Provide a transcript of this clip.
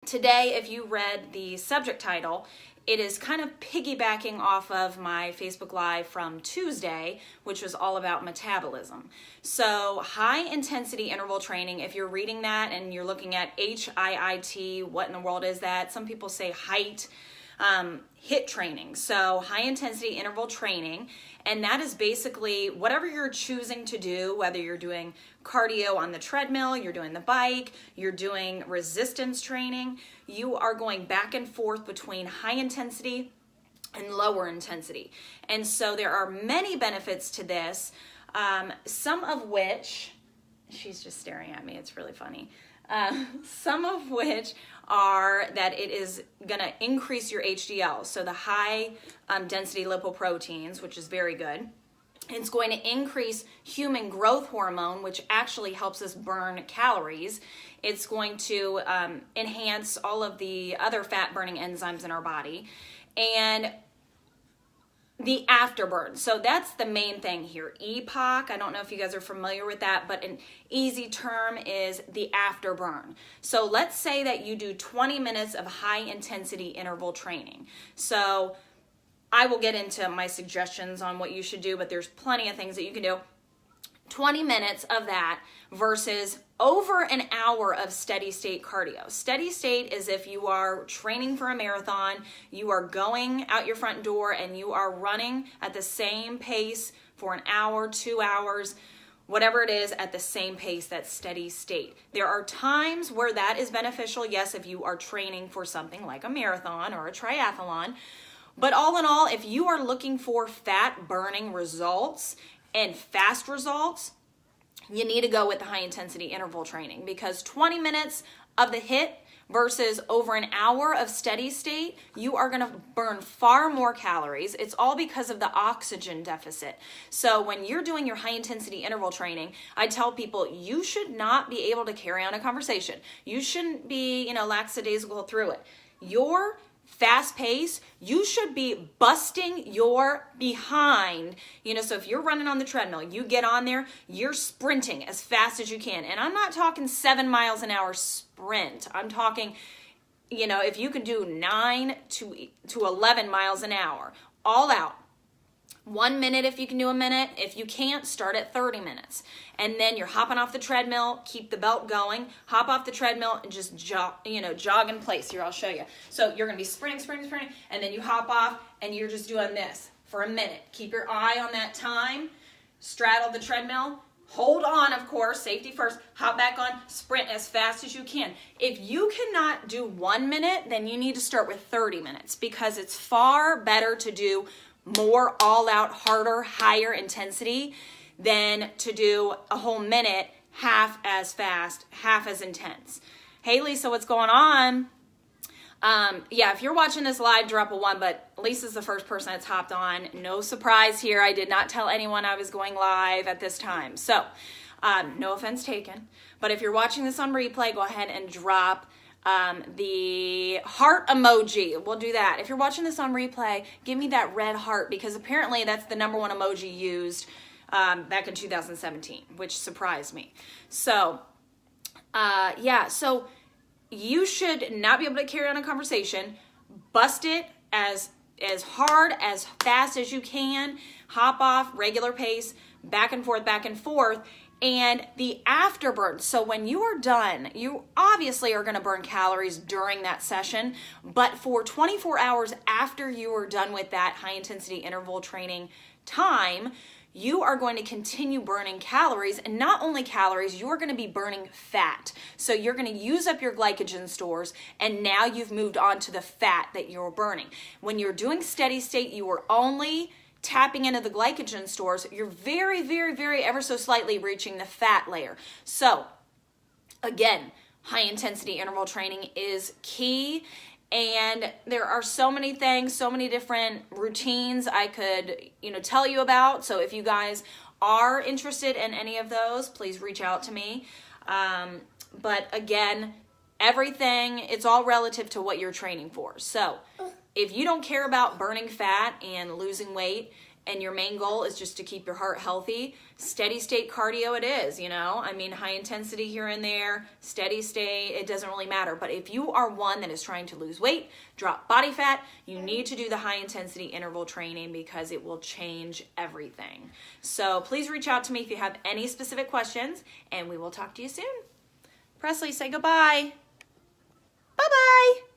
Today, if you read the subject title, it is kind of piggybacking off of my Facebook Live from Tuesday, which was all about metabolism. So high intensity interval training, if you're reading that and you're looking at HIIT, what in the world is that? Some people say HIIT, HIIT training. So high intensity interval training, and that is basically whatever you're choosing to do, whether you're doing cardio on the treadmill, you're doing the bike, you're doing resistance training, you are going back and forth between high intensity and lower intensity. And so there are many benefits to this, some of which, she's just staring at me, it's really funny. Some of which are that it is going to increase your HDL, so the high density lipoproteins, which is very good. It's going to increase human growth hormone, which actually helps us burn calories. It's going to enhance all of the other fat burning enzymes in our body. And the afterburn. So that's the main thing here. EPOC, I don't know if you guys are familiar with that, but an easy term is the afterburn. So let's say that you do 20 minutes of high intensity interval training. So I will get into my suggestions on what you should do, but there's plenty of things that you can do. 20 minutes of that versus over an hour of steady state cardio. Steady state is if you are training for a marathon, you are going out your front door and you are running at the same pace for an hour, 2 hours, whatever it is, at the same pace. That's steady state. There are times where that is beneficial, yes, if you are training for something like a marathon or a triathlon. But all in all, if you are looking for fat burning results and fast results, you need to go with the high intensity interval training, because 20 minutes of the HIIT versus over an hour of steady state, you are going to burn far more calories. It's all because of the oxygen deficit. So when you're doing your high intensity interval training, I tell people you should not be able to carry on a conversation. You shouldn't be, lackadaisical through it. Your fast pace, you should be busting your behind. So if you're running on the treadmill, you get on there, you're sprinting as fast as you can. And I'm not talking 7 miles an hour sprint. I'm talking, if you can do 9 to 11 miles an hour, all out. 1 minute if you can do a minute. If you can't, start at 30 minutes. And then you're hopping off the treadmill, keep the belt going, hop off the treadmill and just jog in place. Here, I'll show you. So you're going to be sprinting, and then you hop off and you're just doing this for a minute. Keep your eye on that time, straddle the treadmill, hold on, of course, safety first, hop back on, sprint as fast as you can. If you cannot do 1 minute, then you need to start with 30 minutes, because it's far better to do more all-out, harder, higher intensity than to do a whole minute half as fast, half as intense. Hey, Lisa, what's going on? If you're watching this live, drop a 1, but Lisa's the first person that's hopped on. No surprise here. I did not tell anyone I was going live at this time. So, no offense taken. But if you're watching this on replay, go ahead and drop the heart emoji. We'll do that. If you're watching this on replay, give me that red heart, because apparently that's the #1 emoji used back in 2017, which surprised me. So, so you should not be able to carry on a conversation. Bust it as hard, as fast as you can. Hop off, regular pace, back and forth. And the afterburn. So when you are done, you obviously are going to burn calories during that session, but for 24 hours after you are done with that high intensity interval training time, you are going to continue burning calories, and not only calories, you're going to be burning fat. So you're going to use up your glycogen stores, and now you've moved on to the fat that you're burning. When you're doing steady state, you are only tapping into the glycogen stores. You're very, very, very ever so slightly reaching the fat layer. So again, high intensity interval training is key. And there are so many things, so many different routines I could, tell you about. So if you guys are interested in any of those, please reach out to me. But again, everything, it's all relative to what you're training for. So if you don't care about burning fat and losing weight, and your main goal is just to keep your heart healthy, steady state cardio it is, you know? I mean, high intensity here and there, steady state, it doesn't really matter. But if you are one that is trying to lose weight, drop body fat, you need to do the high intensity interval training because it will change everything. So please reach out to me if you have any specific questions, and we will talk to you soon. Presley, say goodbye. Bye-bye.